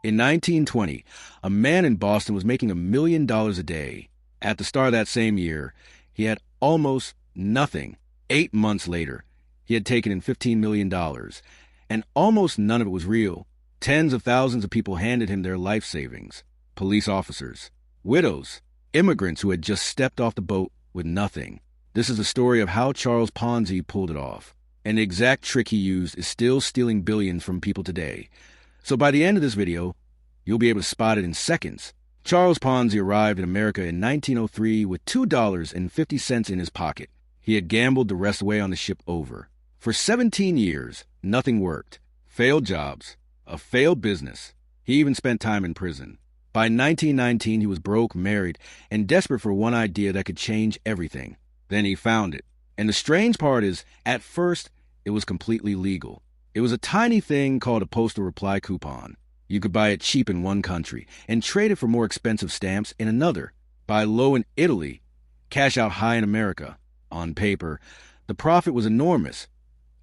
In 1920, a man in Boston was making $1 million a day. At the start of that same year, he had almost nothing. 8 months later, he had taken in $15 million, and almost none of it was real. Tens of thousands of people handed him their life savings. Police officers, widows, immigrants who had just stepped off the boat with nothing. This is the story of how Charles Ponzi pulled it off. And the exact trick he used is still stealing billions from people today. So by the end of this video, you'll be able to spot it in seconds. Charles Ponzi arrived in America in 1903 with $2.50 in his pocket. He had gambled the rest away on the ship Over. For 17 years, nothing worked. Failed jobs, a failed business. He even spent time in prison. By 1919, he was broke, married, and desperate for one idea that could change everything. Then he found it. And the strange part is, at first, it was completely legal. It was a tiny thing called a postal reply coupon. You could buy it cheap in one country and trade it for more expensive stamps in another. Buy low in Italy, cash out high in America. On paper, the profit was enormous,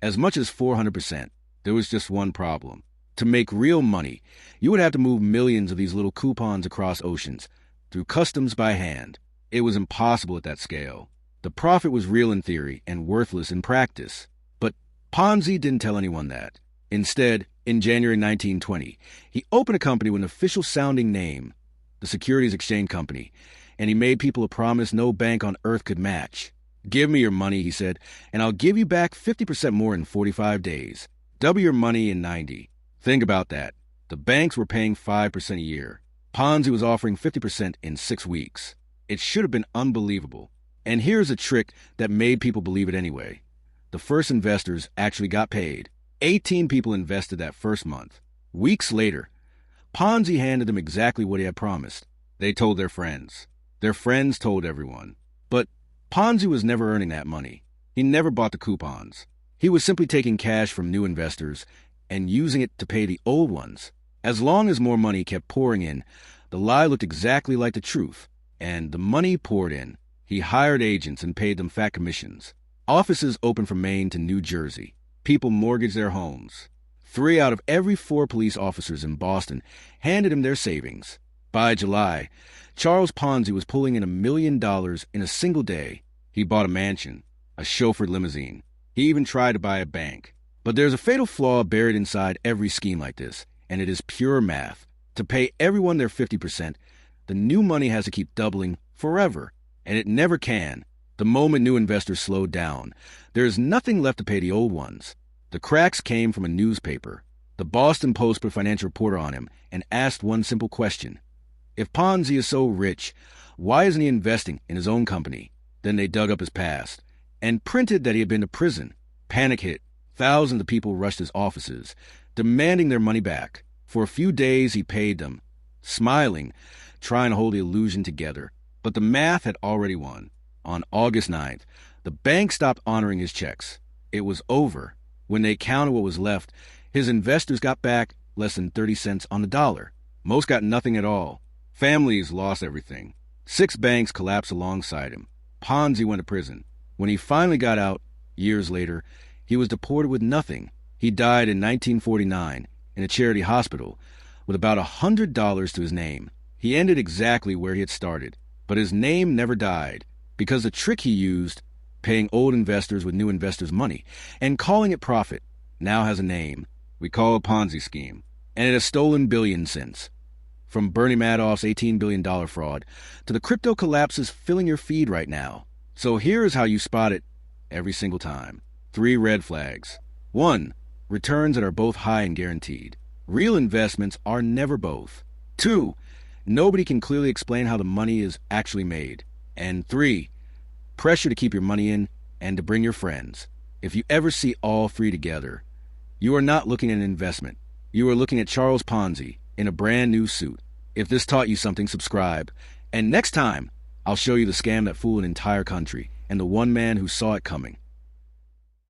as much as 400%. There was just one problem. To make real money, you would have to move millions of these little coupons across oceans, through customs by hand. It was impossible at that scale. The profit was real in theory and worthless in practice. But Ponzi didn't tell anyone that. Instead, in January 1920, he opened a company with an official-sounding name, the Securities Exchange Company, and he made people a promise no bank on earth could match. "Give me your money," he said, "and I'll give you back 50% more in 45 days. Double your money in 90. Think about that. The banks were paying 5% a year. Ponzi was offering 50% in 6 weeks. It should have been unbelievable. And here's a trick that made people believe it anyway. The first investors actually got paid. 18 people invested that first month. Weeks later, Ponzi handed them exactly what he had promised. They told their friends. Their friends told everyone. But Ponzi was never earning that money. He never bought the coupons. He was simply taking cash from new investors and using it to pay the old ones. As long as more money kept pouring in, the lie looked exactly like the truth. And the money poured in. He hired agents and paid them fat commissions. Offices opened from Maine to New Jersey. People mortgaged their homes. 3 out of every 4 police officers in Boston handed him their savings. By July, Charles Ponzi was pulling in $1 million in a single day. He bought a mansion, a chauffeured limousine. He even tried to buy a bank. But there's a fatal flaw buried inside every scheme like this, and it is pure math. To pay everyone their 50%, the new money has to keep doubling forever. And it never can. The moment new investors slowed down, there is nothing left to pay the old ones. The cracks came from a newspaper. The Boston Post put a financial reporter on him and asked one simple question. If Ponzi is so rich, why isn't he investing in his own company? Then they dug up his past and printed that he had been to prison. Panic hit. Thousands of people rushed his offices, demanding their money back. For a few days, he paid them, smiling, trying to hold the illusion together. But the math had already won. On August 9th, the bank stopped honoring his checks. It was over. When they counted what was left, his investors got back less than 30 cents on the dollar. Most got nothing at all. Families lost everything. 6 banks collapsed alongside him. Ponzi went to prison. When he finally got out, years later, he was deported with nothing. He died in 1949 in a charity hospital with about $100 to his name. He ended exactly where he had started. But his name never died, because the trick he used, paying old investors with new investors' money, and calling it profit, now has a name. We call it a Ponzi scheme, and it has stolen billions since. From Bernie Madoff's $18 billion fraud to the crypto collapses filling your feed right now. So here is how you spot it every single time. 3 red flags. 1. Returns that are both high and guaranteed. Real investments are never both. 2. Nobody can clearly explain how the money is actually made. And 3, pressure to keep your money in and to bring your friends. If you ever see all 3 together, you are not looking at an investment. You are looking at Charles Ponzi in a brand new suit. If this taught you something, subscribe. And next time, I'll show you the scam that fooled an entire country and the one man who saw it coming.